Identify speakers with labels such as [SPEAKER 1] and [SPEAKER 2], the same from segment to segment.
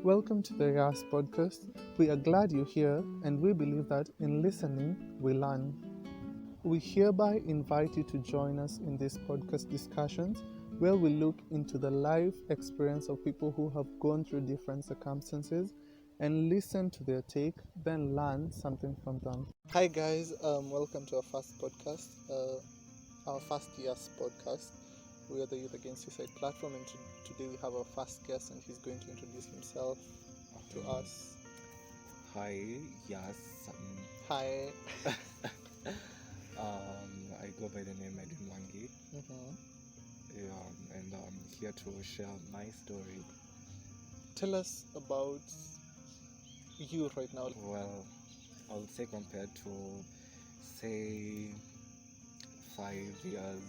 [SPEAKER 1] Welcome to the Y.A.S.S podcast. We are glad you're here, and we believe that in listening, we learn. We hereby invite you to join us in these podcast discussions where we look into the life experience of people who have gone through different circumstances and listen to their take, then learn something from them. Hi, guys. Welcome to our first podcast, our first Y.A.S.S podcast. We are the Youth Against Suicide platform, and today we have our first guest, and he's going to introduce himself to us.
[SPEAKER 2] Hi, yes.
[SPEAKER 1] Hi.
[SPEAKER 2] I go by the name Edwin Wangi, and I'm here to share my story.
[SPEAKER 1] Tell us about you right now.
[SPEAKER 2] Well, I would say compared to, say, 5 years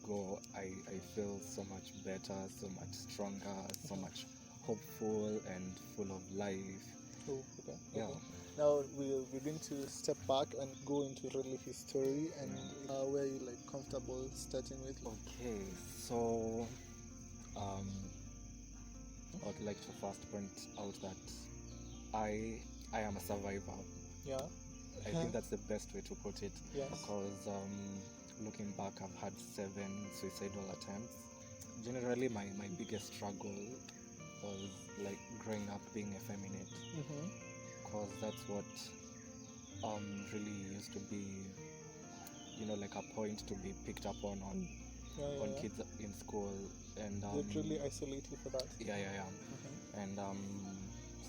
[SPEAKER 2] ago, I feel so much better, so much stronger, so much hopeful and full of life.
[SPEAKER 1] Oh, okay.
[SPEAKER 2] Yeah.
[SPEAKER 1] Now we're going to step back and go into really his story and where you like comfortable starting with.
[SPEAKER 2] Okay, so I would like to first point out that I am a survivor.
[SPEAKER 1] Yeah.
[SPEAKER 2] I think that's the best way to put it.
[SPEAKER 1] Yes.
[SPEAKER 2] Because looking back, I've had 7 suicidal attempts. Generally, my biggest struggle was like growing up being effeminate. Because that's what really used to be, like a point to be picked up on kids in school, and
[SPEAKER 1] They really isolate you for that.
[SPEAKER 2] Yeah. And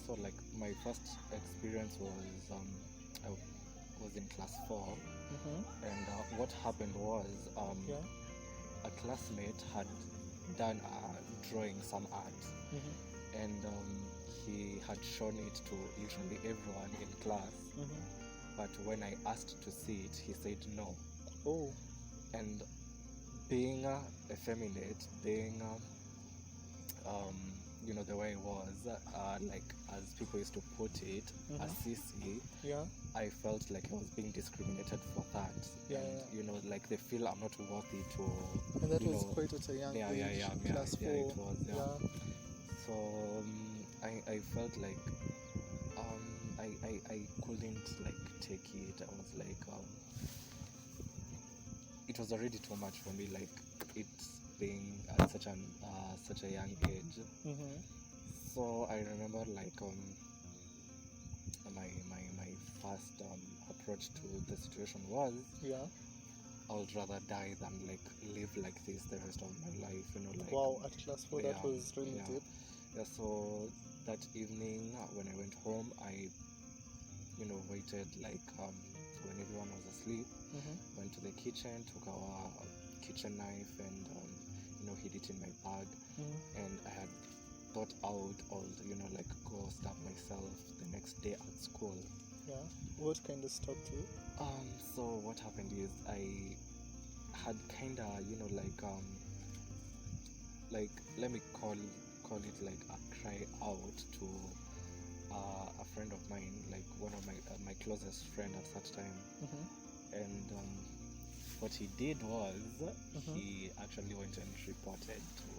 [SPEAKER 2] so like my first experience was I was in class 4, and what happened was a classmate had done drawing some art, and he had shown it to literally everyone in class. But when I asked to see it, he said no.
[SPEAKER 1] Oh.
[SPEAKER 2] And being effeminate, being the way it was, like as people used to put it, a sissy, I felt like I was being discriminated for that. And like they feel I'm not worthy to.
[SPEAKER 1] And that was quite at a young age. Class 4.
[SPEAKER 2] It was. So I felt like I couldn't like take it. I was like it was already too much for me, like it being at such a young age. So I remember like my first approach to the situation was I would rather die than like live like this the rest of my life, like.
[SPEAKER 1] Wow, at class 4 that was really deep.
[SPEAKER 2] Yeah, so that evening when I went home, I waited like when everyone was asleep, went to the kitchen, took our kitchen knife and hid it in my bag, and I had thought out all like go stab myself the next day at school.
[SPEAKER 1] Yeah. What kind of stopped you?
[SPEAKER 2] So what happened is I had kinda like let me call it like a cry out to a friend of mine, like one of my closest friend at that time. And what he did was he actually went and reported to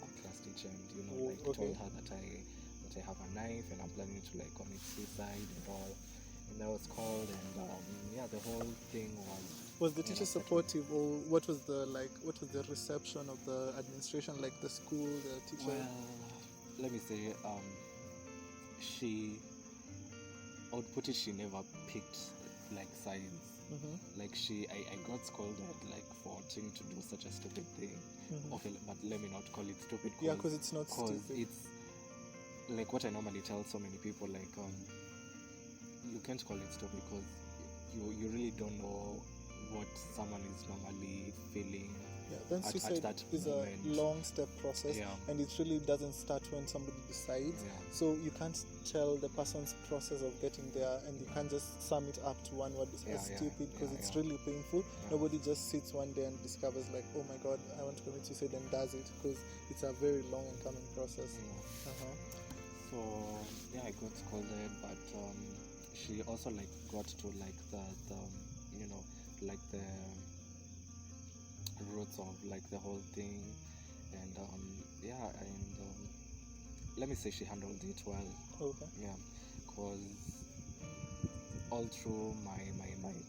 [SPEAKER 2] our class teacher and told her that I have a knife and I'm planning to like commit suicide and all. And I was called, and the whole thing
[SPEAKER 1] was the teacher supportive, or what was the reception of the administration, like the school, the teacher?
[SPEAKER 2] Well, let me say, I would put it, she never picked like sides. Like I got scolded like for trying to do such a stupid thing. Okay, but let me not call it stupid.
[SPEAKER 1] Because it's not stupid.
[SPEAKER 2] It's like what I normally tell so many people, like you can't call it stupid because you really don't know what someone is normally feeling.
[SPEAKER 1] Then suicide is moment. A long step process, and it really doesn't start when somebody decides. So you can't tell the person's process of getting there, and you can't just sum it up to one word as stupid, because it's really painful. Nobody just sits one day and discovers like, oh my god, I want to commit suicide, and does it, because it's a very long and coming process.
[SPEAKER 2] So I got scolded, but she also like got to like the like the roots of like the whole thing, and let me say she handled it well.
[SPEAKER 1] Okay.
[SPEAKER 2] Yeah, because all through my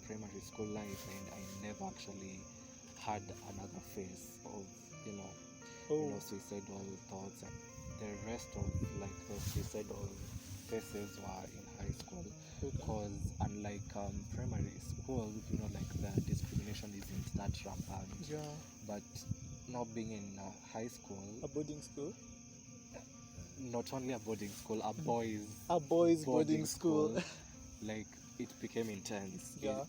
[SPEAKER 2] primary school life, and I never actually had another phase of suicidal thoughts. And the rest of like the suicidal phases were in high school, because unlike primary school, like the discrimination isn't that rampant.
[SPEAKER 1] Yeah.
[SPEAKER 2] But not being in high school,
[SPEAKER 1] A boarding school.
[SPEAKER 2] not only a boarding school, a
[SPEAKER 1] boys boarding school.
[SPEAKER 2] Like it became intense.
[SPEAKER 1] Yeah.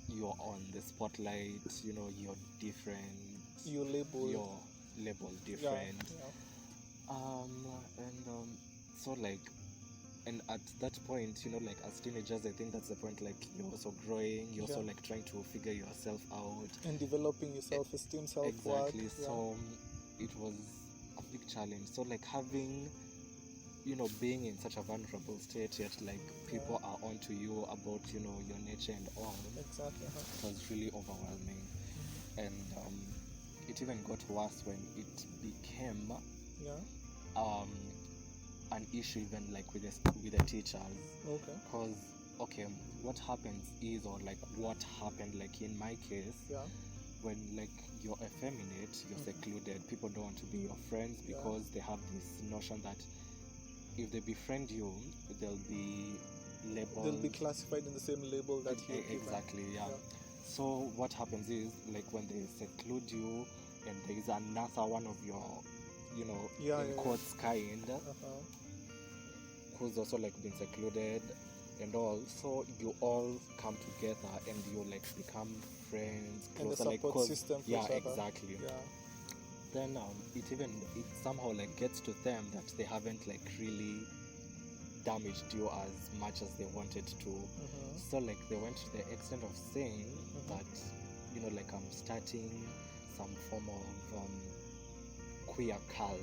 [SPEAKER 2] You're on the spotlight, you're different.
[SPEAKER 1] You're labeled
[SPEAKER 2] different.
[SPEAKER 1] Yeah.
[SPEAKER 2] So like, and at that point, like as teenagers, I think that's the point, like you're also growing, you're also like trying to figure yourself out
[SPEAKER 1] and developing your self-esteem, self-worth.
[SPEAKER 2] Exactly. So it was a big challenge. So like having, being in such a vulnerable state, yet like people are onto you about, your nature and all.
[SPEAKER 1] Exactly.
[SPEAKER 2] It was really overwhelming. And it even got worse when it became an issue even like with the teachers.
[SPEAKER 1] Okay.
[SPEAKER 2] Because what happens is, or like what happened, like in my case, when like you're effeminate, you're secluded, people don't want to be your friends because they have this notion that if they befriend you, they'll be labeled.
[SPEAKER 1] They'll be classified in the same label that you
[SPEAKER 2] exactly. So what happens is, like when they seclude you, and there is another one of your, quotes kind, who's also like been secluded and all, so you all come together and you like become friends,
[SPEAKER 1] closer, and the support system for each other.
[SPEAKER 2] Exactly. Then it somehow like gets to them that they haven't like really damaged you as much as they wanted to. So like they went to the extent of saying that like I'm starting some form of queer cult.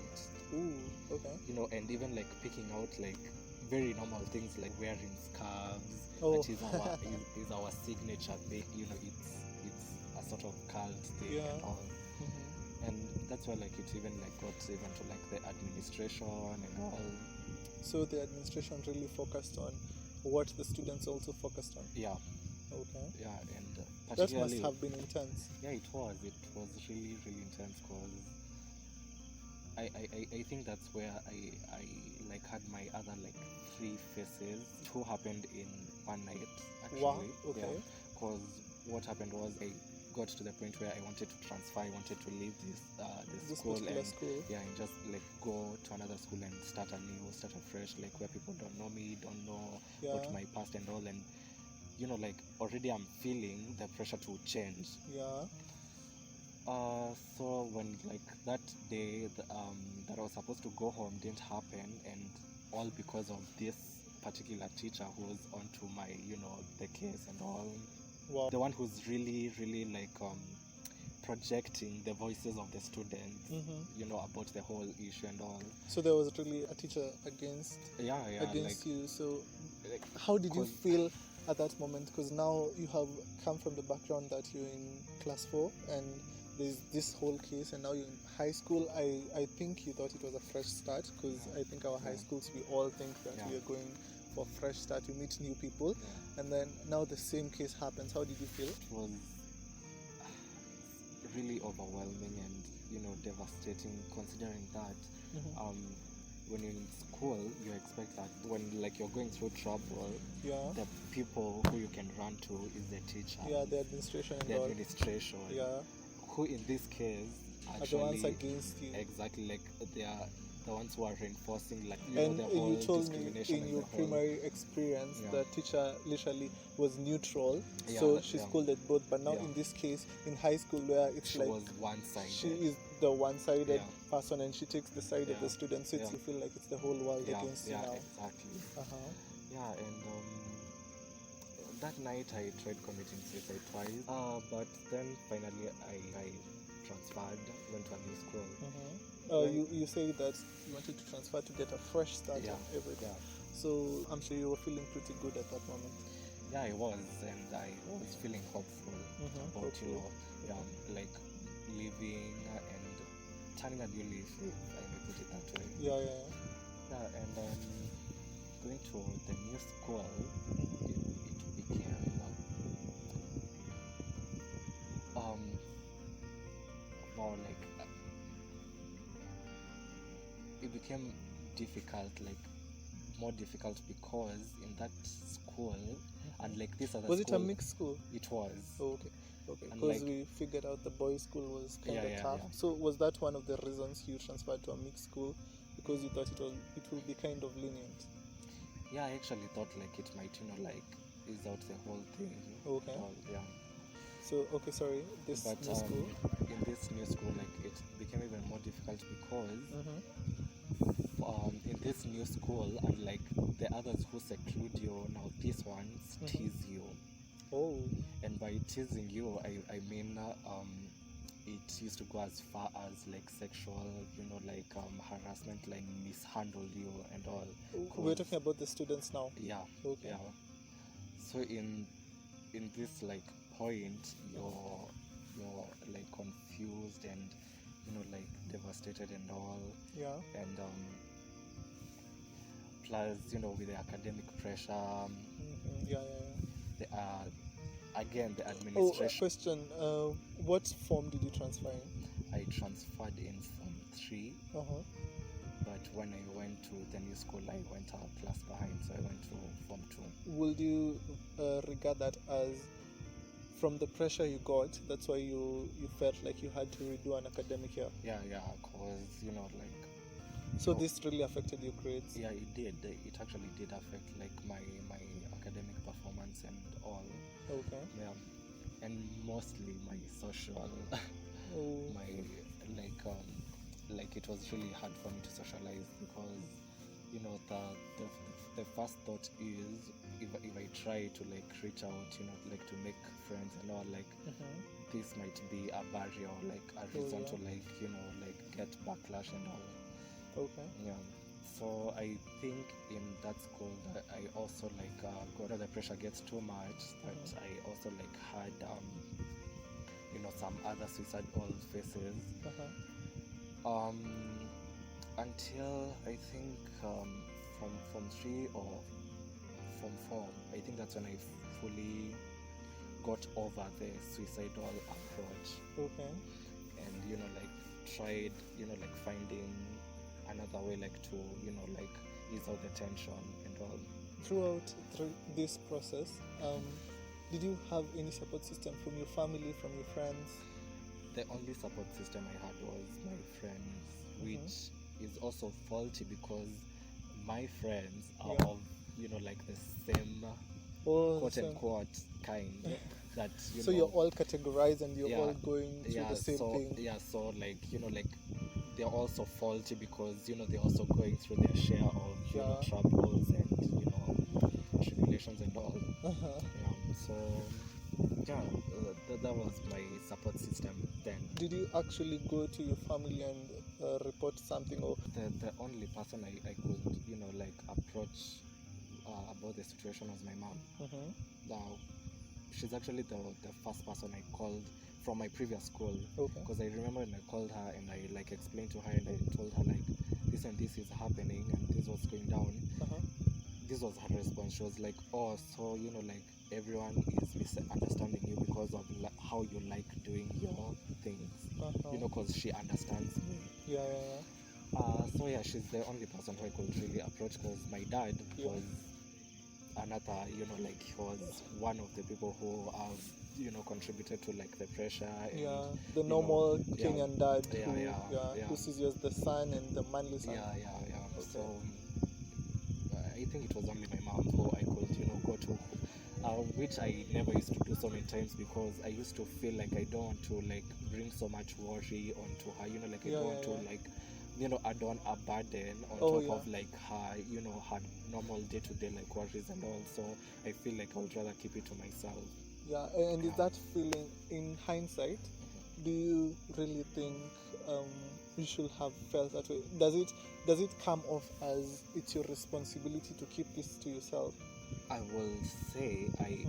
[SPEAKER 1] Ooh, okay.
[SPEAKER 2] And even like picking out like very normal things like wearing scarves. That is our signature thing. It's a sort of cult thing and all. And that's why like it even like got even to like the administration and all.
[SPEAKER 1] So the administration really focused on what the students also focused on.
[SPEAKER 2] Yeah.
[SPEAKER 1] Okay.
[SPEAKER 2] Yeah, and
[SPEAKER 1] particularly that must have been intense.
[SPEAKER 2] Yeah, it was really really intense, because I think that's where I like had my other like 3 phases. 2 happened in one night actually.
[SPEAKER 1] Wow. Okay.
[SPEAKER 2] Because what happened was I got to the point where I wanted to transfer. I wanted to leave this school and just like go to another school and start afresh, like where people don't know me, don't know what my past and all, and like already I'm feeling the pressure to change. So when like that day that I was supposed to go home didn't happen, and all because of this particular teacher who was onto my the case and all.
[SPEAKER 1] Wow.
[SPEAKER 2] The one who's really really like projecting the voices of the students, about the whole issue and all. So
[SPEAKER 1] there was really a teacher against
[SPEAKER 2] like,
[SPEAKER 1] you. So like, how did you feel at that moment? Because now you have come from the background that you're in class 4 and there's this whole case, and now you're in high school. I think you thought it was a fresh start, because I think our high schools, we all think that we are going for a fresh start. We meet new people, and then now the same case happens. How did you feel?
[SPEAKER 2] It was really overwhelming and devastating, considering that when you're in school, you expect that when like you're going through trouble, the people who you can run to is the teacher,
[SPEAKER 1] the administration and
[SPEAKER 2] administration, who in this case actually
[SPEAKER 1] are the ones against you.
[SPEAKER 2] Exactly, like they are the ones who are reinforcing like
[SPEAKER 1] and
[SPEAKER 2] the whole
[SPEAKER 1] you told me
[SPEAKER 2] discrimination
[SPEAKER 1] in your primary experience the teacher literally was neutral, so she scolded both, but now in this case in high school where it's
[SPEAKER 2] she
[SPEAKER 1] like
[SPEAKER 2] was one-sided.
[SPEAKER 1] She is the one-sided person, and she takes the side of the students, so you feel like it's the whole world against you now.
[SPEAKER 2] Exactly. And that night I tried committing suicide twice, but then finally I transferred, went to a new school.
[SPEAKER 1] You say that you wanted to transfer to get a fresh start and everything. So I'm sure you were feeling pretty good at that moment.
[SPEAKER 2] Yeah, I was, and I was feeling hopeful about like living and turning a new leaf, if I may put it that way. and going to the new school, it became more like it became difficult, like more difficult, because in that school, and like this other
[SPEAKER 1] Was
[SPEAKER 2] school,
[SPEAKER 1] it a mixed school?
[SPEAKER 2] it was.
[SPEAKER 1] Oh, okay.
[SPEAKER 2] And
[SPEAKER 1] Because
[SPEAKER 2] like,
[SPEAKER 1] we figured out the boys' school was kind of
[SPEAKER 2] Yeah,
[SPEAKER 1] tough.
[SPEAKER 2] yeah.
[SPEAKER 1] So was that one of the reasons you transferred to a mixed school? Because you thought it will be kind of lenient?
[SPEAKER 2] Yeah, I actually thought like it might, like ease out the whole thing.
[SPEAKER 1] Okay.
[SPEAKER 2] Yeah.
[SPEAKER 1] So okay, sorry. This
[SPEAKER 2] But
[SPEAKER 1] new school.
[SPEAKER 2] in this new school, like it became even more difficult because in this new school, unlike the others who seclude you, now these ones tease you.
[SPEAKER 1] Oh.
[SPEAKER 2] And by teasing you, I mean it used to go as far as like sexual, like harassment, like mishandle you and all.
[SPEAKER 1] We're talking about the students now.
[SPEAKER 2] Yeah.
[SPEAKER 1] Okay.
[SPEAKER 2] Yeah. So in this like point, you're like confused and like devastated and all.
[SPEAKER 1] Yeah.
[SPEAKER 2] And plus with the academic pressure,
[SPEAKER 1] Yeah.
[SPEAKER 2] again the administration.
[SPEAKER 1] Question. What form did you transfer in?
[SPEAKER 2] I transferred in Form 3, but when I went to the new school, I went a class behind, so I went to Form 2.
[SPEAKER 1] Would you regard that as, from the pressure you got, that's why you felt like you had to redo an academic year?
[SPEAKER 2] Yeah, because like.
[SPEAKER 1] So this really affected your grades?
[SPEAKER 2] Yeah, it did. It actually did affect like my academic performance and all.
[SPEAKER 1] Okay.
[SPEAKER 2] Yeah, and mostly my social. My like it was really hard for me to socialize because the first thought is if I try to like reach out, like to make friends and all, like this might be a barrier or like a reason to like like get backlash and all.
[SPEAKER 1] Okay.
[SPEAKER 2] Yeah. So I think in that school that I also like got the pressure gets too much that I also like had some other suicidal phases. Until I think from Form 3 or Form 4, I think that's when I fully got over the suicidal approach.
[SPEAKER 1] Okay.
[SPEAKER 2] And like tried like finding another way like to like ease out the tension and all.
[SPEAKER 1] Through this process, did you have any support system from your family, from your friends?
[SPEAKER 2] The only support system I had was my friends, which is also faulty because my friends are of like the same quote unquote kind that
[SPEAKER 1] so you're all categorized and you're all going through the same thing.
[SPEAKER 2] Yeah, so like like they're also faulty because they're also going through their share of troubles and tribulations and all. So that was my support system then.
[SPEAKER 1] Did you actually go to your family and report something? Or
[SPEAKER 2] the only person I could like approach about the situation was my mom. Now she's actually the first person I called from my previous school, because I remember when I called her and I like explained to her and I told her like this and this is happening and this was going down. This was her response. She was like, oh, so like everyone is misunderstanding you because of how you like doing your things, because she understands me. So yeah, she's the only person who I could really approach, because my dad was another, like he was one of the people who have contributed to like the pressure and,
[SPEAKER 1] the normal Kenyan dad
[SPEAKER 2] who
[SPEAKER 1] sees you as the son and the manly son.
[SPEAKER 2] So I think it was only my mom who I could go to, which I never used to do so many times because I used to feel like I don't want to like bring so much worry onto her, like I don't want to like add on a burden on top of like her her normal day-to-day like worries and all. So I feel like I would rather keep it to myself.
[SPEAKER 1] And is that feeling, in hindsight, do you really think you should have felt that way? Does it come off as it's your responsibility to keep this to yourself?
[SPEAKER 2] I will say I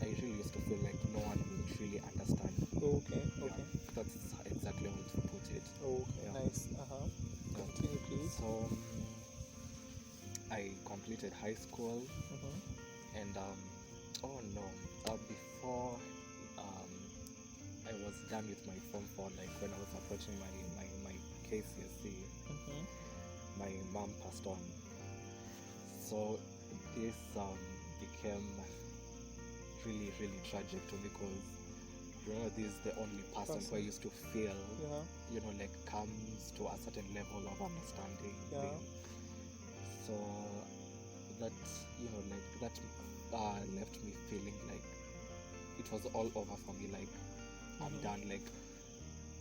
[SPEAKER 2] really used to feel like no one would really understand.
[SPEAKER 1] Okay.
[SPEAKER 2] That's exactly how to put it.
[SPEAKER 1] Okay, nice. Continue, please.
[SPEAKER 2] So I completed high school, and before I was done with my Form 4, like when I was approaching my KCSE, my mom passed on. So this became really, really tragic to me, because remember, this is the only person who I used to feel, like comes to a certain level of understanding. So that, left me feeling like it was all over for me. Like I'm done. Like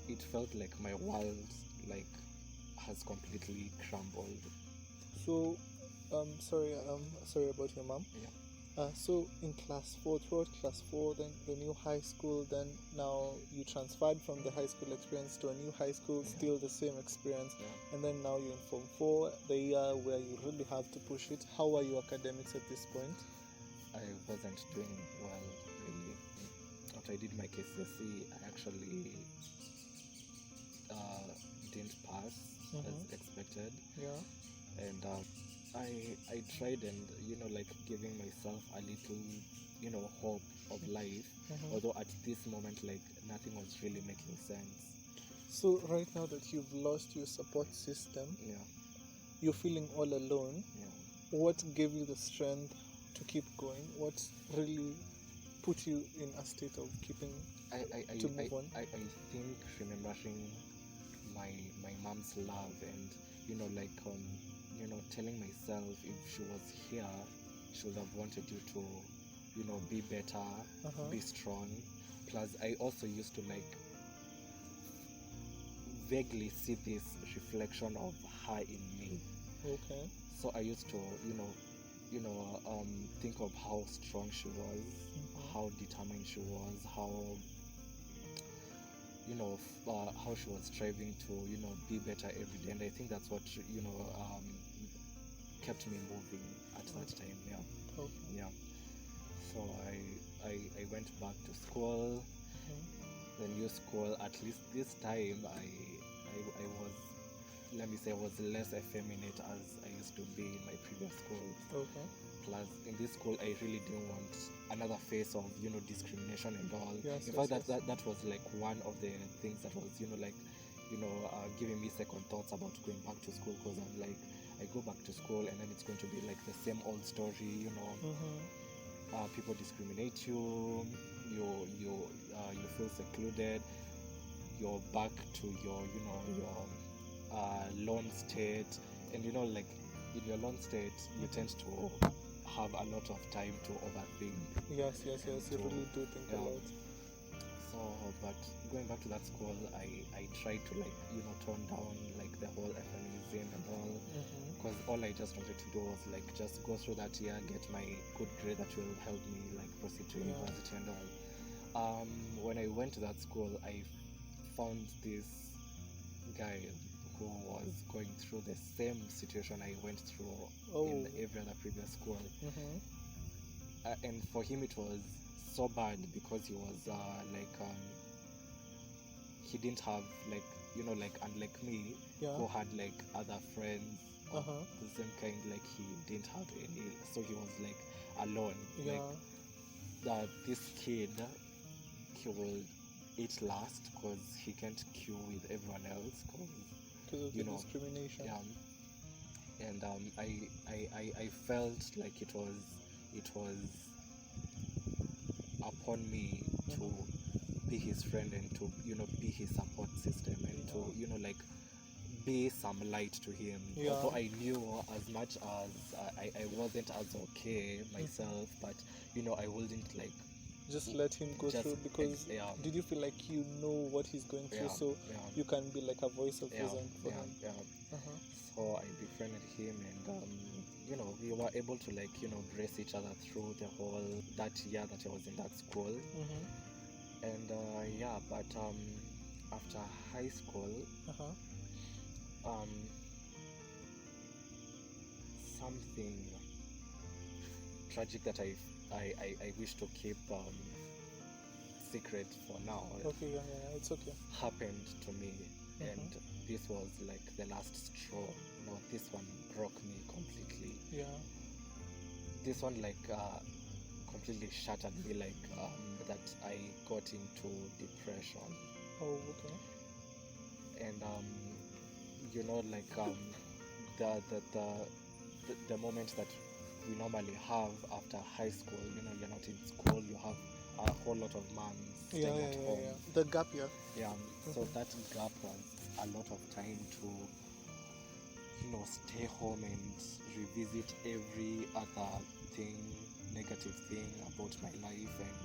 [SPEAKER 2] it felt like my world like has completely crumbled.
[SPEAKER 1] So, sorry about your mom. So in class 4, throughout class 4, then the new high school, then now you transferred from the high school experience to a new high school, still the same experience, and then now you're in Form 4, the year where you really have to push it. How are your academics at this point?
[SPEAKER 2] I wasn't doing well, really. After I did my KCSE, I actually didn't pass as expected. And I tried, and like giving myself a little hope of life, although at this moment like nothing was really making sense.
[SPEAKER 1] So right now that you've lost your support system, you're feeling all alone. What gave you the strength to keep going? What really put you in a state of keeping to move on?
[SPEAKER 2] I think remembering my mom's love, and telling myself if she was here, she would have wanted you to be better, be strong. Plus I also used to like vaguely see this reflection of her in me. So I used to think of how strong she was, how determined she was, how how she was striving to be better every day. And I think that's what kept me moving at that time. So I went back to school, the new school. At least this time I was, let me say, I was less effeminate as I used to be in my previous schools. Plus in this school I really didn't want another phase of discrimination and all. In fact, that was like one of the things that was giving me second thoughts about going back to school, because I'm like, I go back to school and then it's going to be like the same old story. People discriminate you, you feel secluded, you're back to your lone state. And like in your lone state you tend to have a lot of time to overthink.
[SPEAKER 1] Yes, you really do think a lot.
[SPEAKER 2] So, but going back to that school, I tried to like tone down like the whole feminism and all, because all I just wanted to do was like just go through that year, get my good grade that will help me like proceed to university and all. When I went to that school, I found this guy who was going through the same situation I went through in every other previous school. And for him it was so bad because he was he didn't have like unlike me, who had like other friends of the same kind. Like he didn't have any, so he was like alone. Like that this kid, he will eat last because he can't queue with everyone else
[SPEAKER 1] because of the discrimination.
[SPEAKER 2] And I felt like it was upon me to be his friend and to be his support system and to like be some light to him. Although I knew as much as I wasn't as okay myself, but I wouldn't like
[SPEAKER 1] just let him go through, because did you feel like you know what he's going through, so you can be like a voice of reason for him?
[SPEAKER 2] So I befriended him, and we were able to like brace each other through the whole that year that I was in that school. And but after high school, something tragic that I wish to keep secret for now.
[SPEAKER 1] It's okay.
[SPEAKER 2] Happened to me, and this was like the last straw. This one broke me completely.
[SPEAKER 1] Yeah.
[SPEAKER 2] This one completely shattered me, that I got into depression.
[SPEAKER 1] Oh, okay.
[SPEAKER 2] And the moment that we normally have after high school, you're not in school, you have a whole lot of months staying at home.
[SPEAKER 1] The gap year.
[SPEAKER 2] Yeah. So that gap was a lot of time to stay home and revisit every other thing, negative thing about my life. And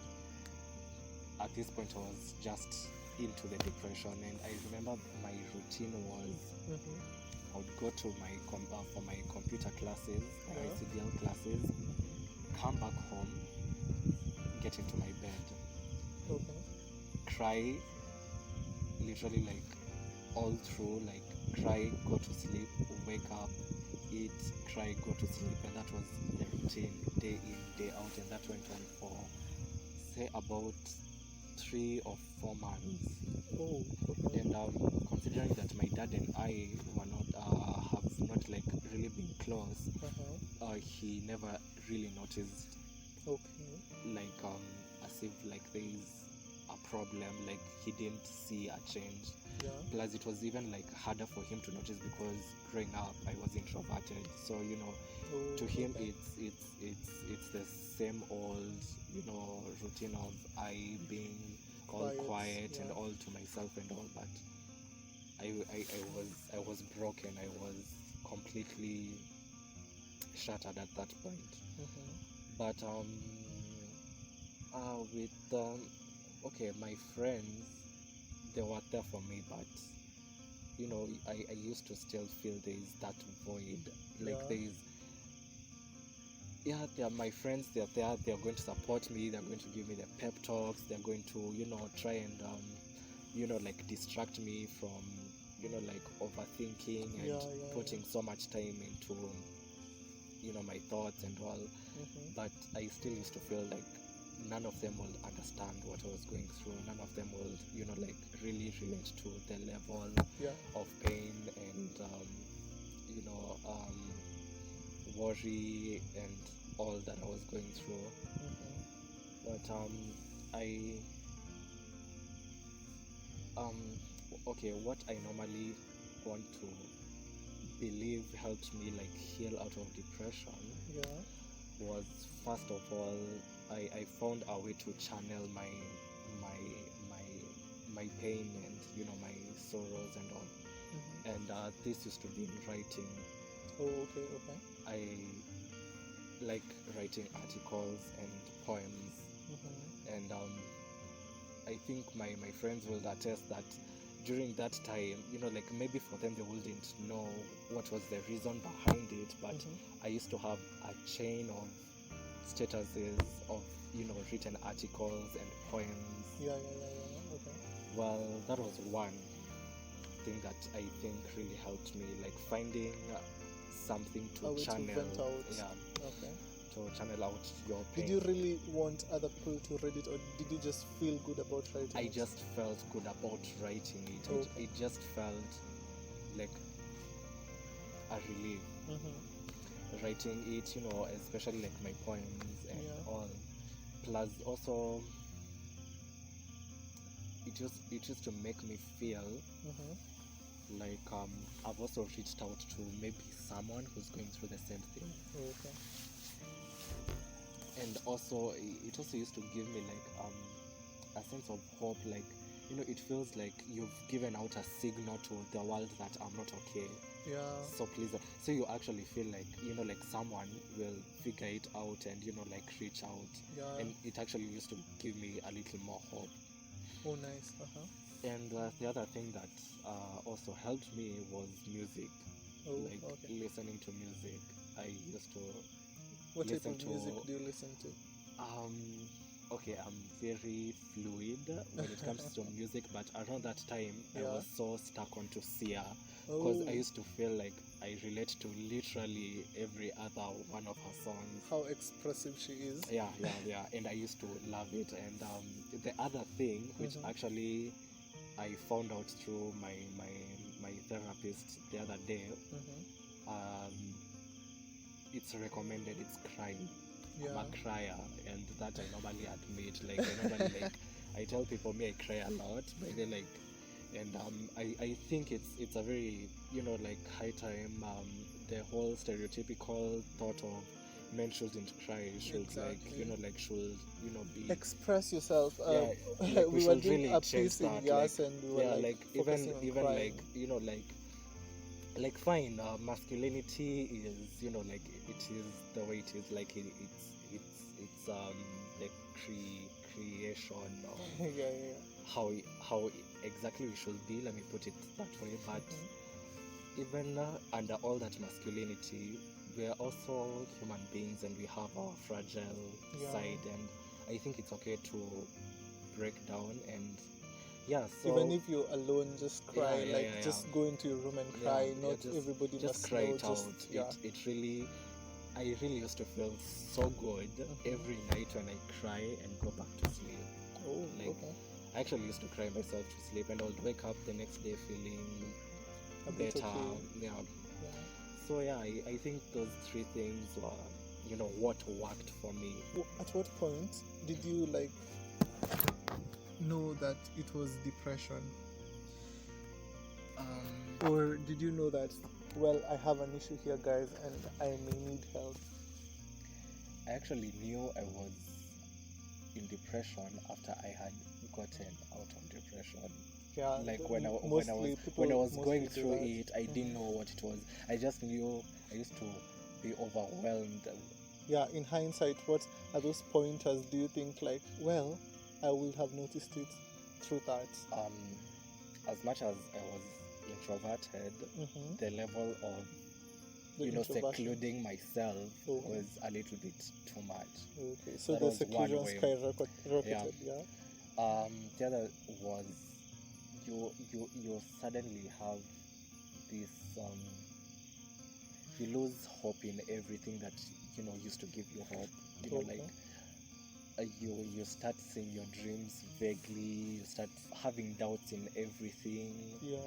[SPEAKER 2] at this point I was just into the depression. And I remember my routine was I would go to my for my computer classes, my ICDL classes, come back home, get into my bed, cry, literally all through, cry, go to sleep, wake up, eat, cry, go to sleep. And that was the routine, day in, day out. And that went on for, say, about 3 or 4 months.
[SPEAKER 1] Oh, okay.
[SPEAKER 2] And considering that my dad and I were not have not really been close, he never really noticed.
[SPEAKER 1] Okay.
[SPEAKER 2] As if there is a problem, he didn't see a change.
[SPEAKER 1] Yeah.
[SPEAKER 2] Plus it was even harder for him to notice because growing up I was introverted. So to him it's the same old routine of I being all quiet and all to myself and all. But I was broken. I was completely shattered at that point. But with my friends, they were there for me, but I used to still feel there is that void. They are my friends. They're there. They're going to support me. They're going to give me the pep talks. They're going to try and distract me from overthinking and putting so much time into my thoughts and all. But I still used to feel like none of them will understand what I was going through. None of them will really relate to the level of pain and worry and all that I was going through. But what I normally want to believe helped me heal out of depression was, first of all, I found a way to channel my pain and my sorrows and all. And this used to be in writing. I like writing articles and poems. And I think my friends will attest that during that time, maybe for them they wouldn't know what was the reason behind it, but I used to have a chain of statuses of written articles and poems. Well, that was one thing that I think really helped me, finding something to channel.
[SPEAKER 1] To vent out.
[SPEAKER 2] To channel out your pain.
[SPEAKER 1] Did you really want other people to read it, or did you just feel good about writing
[SPEAKER 2] I just felt good about writing it. It just felt like a relief. Writing it, especially my poems and all. Plus also it used to make me feel I've also reached out to maybe someone who's going through the same thing. And also it also used to give me a sense of hope. It feels like you've given out a signal to the world that I'm not okay. So please, so you actually feel someone will figure it out and reach out. And it actually used to give me a little more hope.
[SPEAKER 1] Oh, nice.
[SPEAKER 2] And the other thing that also helped me was music. Listening to music. I used to
[SPEAKER 1] What type
[SPEAKER 2] listen
[SPEAKER 1] of
[SPEAKER 2] to
[SPEAKER 1] music do you listen to?
[SPEAKER 2] I'm very fluid when it comes to music, but around that time I was so stuck onto Sia, because I used to feel like I relate to literally every other one of her songs.
[SPEAKER 1] How expressive she is.
[SPEAKER 2] Yeah, and I used to love it. And the other thing, which actually I found out through my therapist the other day, it's recommended, it's crying.
[SPEAKER 1] Yeah.
[SPEAKER 2] I'm a crier, and that I normally admit. Like I normally like I tell people me I cry a lot, but they like, and I think it's a very like high time. The whole stereotypical thought of men shouldn't cry, should
[SPEAKER 1] Exactly.
[SPEAKER 2] like should be
[SPEAKER 1] Express yourself.
[SPEAKER 2] yeah, like
[SPEAKER 1] We
[SPEAKER 2] we
[SPEAKER 1] were
[SPEAKER 2] should
[SPEAKER 1] doing
[SPEAKER 2] really
[SPEAKER 1] a
[SPEAKER 2] change
[SPEAKER 1] piece in
[SPEAKER 2] that.
[SPEAKER 1] Y.A.S.S, and we were
[SPEAKER 2] Yeah,
[SPEAKER 1] like
[SPEAKER 2] like
[SPEAKER 1] focusing on
[SPEAKER 2] even
[SPEAKER 1] crying.
[SPEAKER 2] like fine, masculinity is like it is the way it is, like it's like creation of
[SPEAKER 1] Yeah, yeah.
[SPEAKER 2] how exactly we should be, let me put it that way. But even under all that masculinity, we are also human beings, and we have our fragile
[SPEAKER 1] Yeah.
[SPEAKER 2] side, and I think it's okay to break down. And yeah, so
[SPEAKER 1] Even if you're alone, just cry. Just go into your room and cry. Not everybody
[SPEAKER 2] just
[SPEAKER 1] must
[SPEAKER 2] cry
[SPEAKER 1] know.
[SPEAKER 2] it out. It really, I really used to feel so good every night when I cry and go back to sleep.
[SPEAKER 1] Oh,
[SPEAKER 2] like
[SPEAKER 1] okay.
[SPEAKER 2] I actually used to cry myself to sleep, and I would wake up the next day feeling
[SPEAKER 1] a bit
[SPEAKER 2] better.
[SPEAKER 1] okay.
[SPEAKER 2] Yeah. So yeah, I think those three things were what worked for me.
[SPEAKER 1] At what point did you like know that it was depression? Or did you know that, well, I have an issue here, guys, and I may need help?
[SPEAKER 2] I actually knew I was in depression after I had gotten out of depression.
[SPEAKER 1] Yeah,
[SPEAKER 2] like when I was going through it, I didn't know what it was. I just knew I used to be overwhelmed.
[SPEAKER 1] Yeah, in hindsight, what are those pointers do you think, like, well, I would have noticed it through that?
[SPEAKER 2] As much as I was introverted, the level of secluding myself was a little bit too much.
[SPEAKER 1] Okay, so the seclusion skyrocketed. Yeah.
[SPEAKER 2] The other was you suddenly have this you lose hope in everything that used to give you hope. You start seeing your dreams vaguely, you start having doubts in everything.
[SPEAKER 1] Yeah.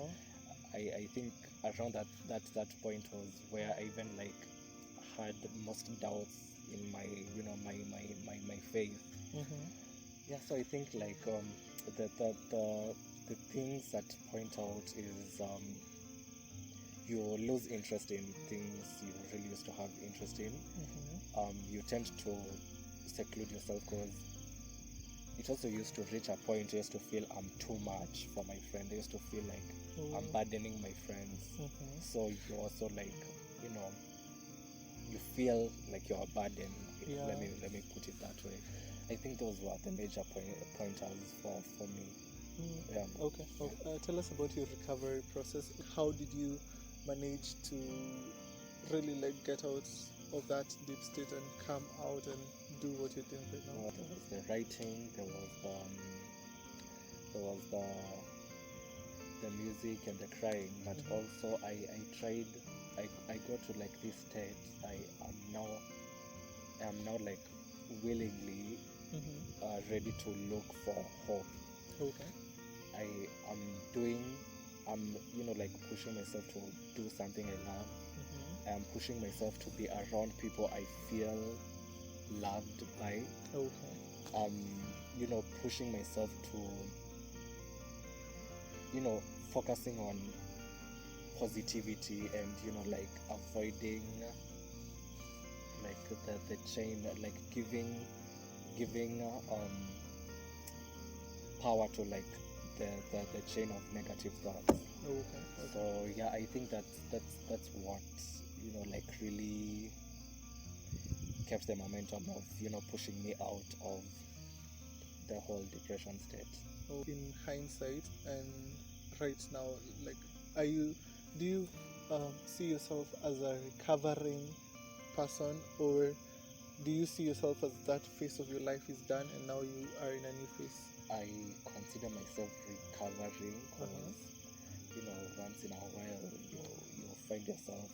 [SPEAKER 2] I think around that point was where I even like had most doubts in my my faith. Yeah, so I think like the things that point out is you lose interest in things you really used to have interest in. You tend to seclude yourself, because it also used to reach a point I used to feel I'm too much for my friend. I used to feel like I'm burdening my friends. So you also like you feel like you're a burden.
[SPEAKER 1] Yeah.
[SPEAKER 2] Let me put it that way. I think those were the major pointers for me. Yeah.
[SPEAKER 1] Okay. Tell us about your recovery process. How did you manage to really like get out of that deep state and come out and do what you're doing right now?
[SPEAKER 2] There was the writing, there was the music and the crying, but also I tried. I got to like this state. I am now like willingly ready to look for hope.
[SPEAKER 1] Okay.
[SPEAKER 2] I'm like pushing myself to do something I love. I'm pushing myself to be around people I feel loved by.
[SPEAKER 1] Okay.
[SPEAKER 2] Pushing myself to focusing on positivity, and like avoiding like the chain, like giving power to like the chain of negative thoughts.
[SPEAKER 1] Okay.
[SPEAKER 2] So yeah, I think that's what like really kept the momentum of pushing me out of the whole depression state.
[SPEAKER 1] In hindsight and right now, like, do you see yourself as a recovering person, or do you see yourself as that phase of your life is done and now you are in a new phase?
[SPEAKER 2] I consider myself recovering, because once in a while you find yourself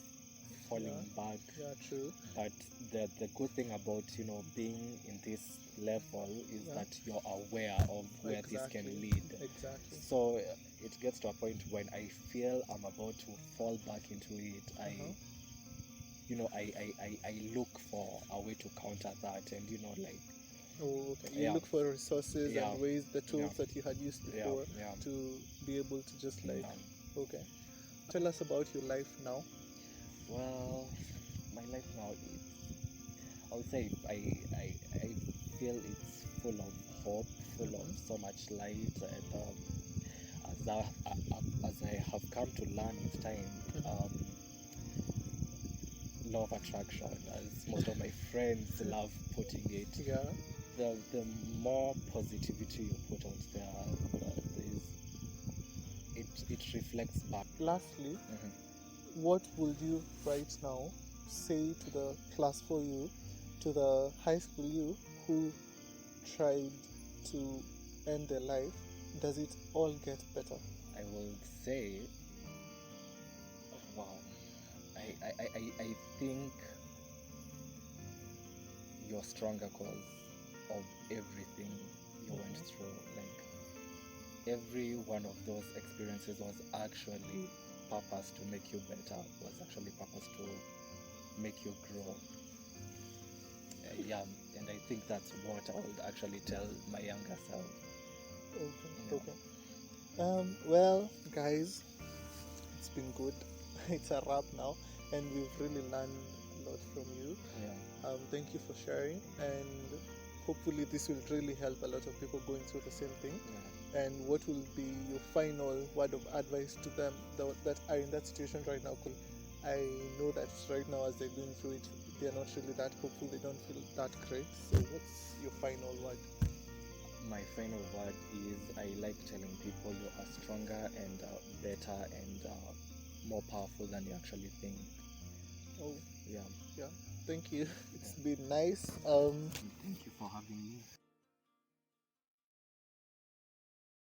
[SPEAKER 2] falling back.
[SPEAKER 1] Yeah, true.
[SPEAKER 2] But the good thing about being in this level is that you're aware of where this can lead.
[SPEAKER 1] Exactly.
[SPEAKER 2] So it gets to a point when I feel I'm about to fall back into it. I look for a way to counter that, and like.
[SPEAKER 1] Oh, okay. You
[SPEAKER 2] Yeah.
[SPEAKER 1] look for resources
[SPEAKER 2] Yeah.
[SPEAKER 1] and ways, the tools
[SPEAKER 2] Yeah.
[SPEAKER 1] that you had used
[SPEAKER 2] Yeah.
[SPEAKER 1] before
[SPEAKER 2] Yeah.
[SPEAKER 1] to be able to just like,
[SPEAKER 2] Yeah.
[SPEAKER 1] okay. Tell us about your life now.
[SPEAKER 2] Well, my life now is, I would say, I feel it's full of hope, full of so much light, and as I have come to learn with time, law of attraction, as most of my friends love putting it.
[SPEAKER 1] Yeah.
[SPEAKER 2] The more positivity you put out there, it reflects back.
[SPEAKER 1] Lastly, what would you right now say to the class 4 you, to the high school you who tried to end their life? Does it all get better?
[SPEAKER 2] I will say, wow, I think you're stronger because of everything you went through. Like, every one of those experiences was actually purpose to make you better, was actually purpose to make you grow. Yeah, and I think that's what I would actually tell my younger self.
[SPEAKER 1] Okay. Well, guys, it's been good. It's a wrap now, and we've really learned a lot from you.
[SPEAKER 2] Yeah.
[SPEAKER 1] Thank you for sharing, and hopefully this will really help a lot of people going through the same thing.
[SPEAKER 2] Yeah.
[SPEAKER 1] And what will be your final word of advice to them that are in that situation right now? I know that right now, as they're going through it, they're not really that hopeful. They don't feel that great. So what's your final word?
[SPEAKER 2] My final word is, I like telling people you are stronger and better and more powerful than you actually think.
[SPEAKER 1] Oh,
[SPEAKER 2] Yeah.
[SPEAKER 1] yeah. Thank you. It's been nice.
[SPEAKER 2] Thank you for having me.